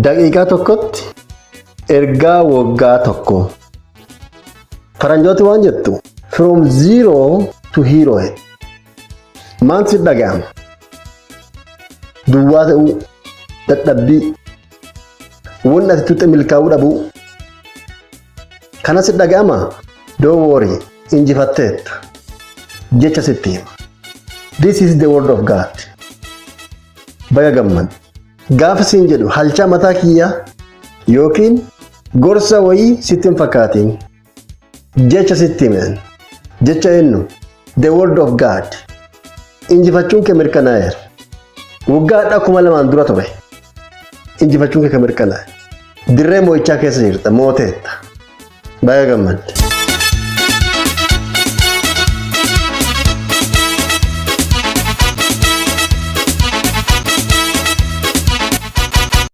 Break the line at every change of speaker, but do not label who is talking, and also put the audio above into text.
daqiiqaa tokkotti ergaa waggaa tokko. Faranjooti waan jettu from zero to hero. Maan si dhaga'ama? Duwwaa ta'uu, dadhabbii, wanti ati tuutte milkaa'uu dhabuu. Kana si dhaga'ama? Don't worry, injifatteetta. Jecha sitti hima. This is the word of God. Baga gammad. Gaafa siin jedhu halchaa mataa kiyyaa yookiin gorsa wayii sitti hin fakkaatiin. Jecha sitti himen. Jecha eenyu? The word of God. Injifachuun kee mirkanaa'eera. Waggaa 2000 dura ture. Injifachuun kee mirkanaa'e. Dirree moo'ichaa keessa jirta, mooteetta. Baga gammad.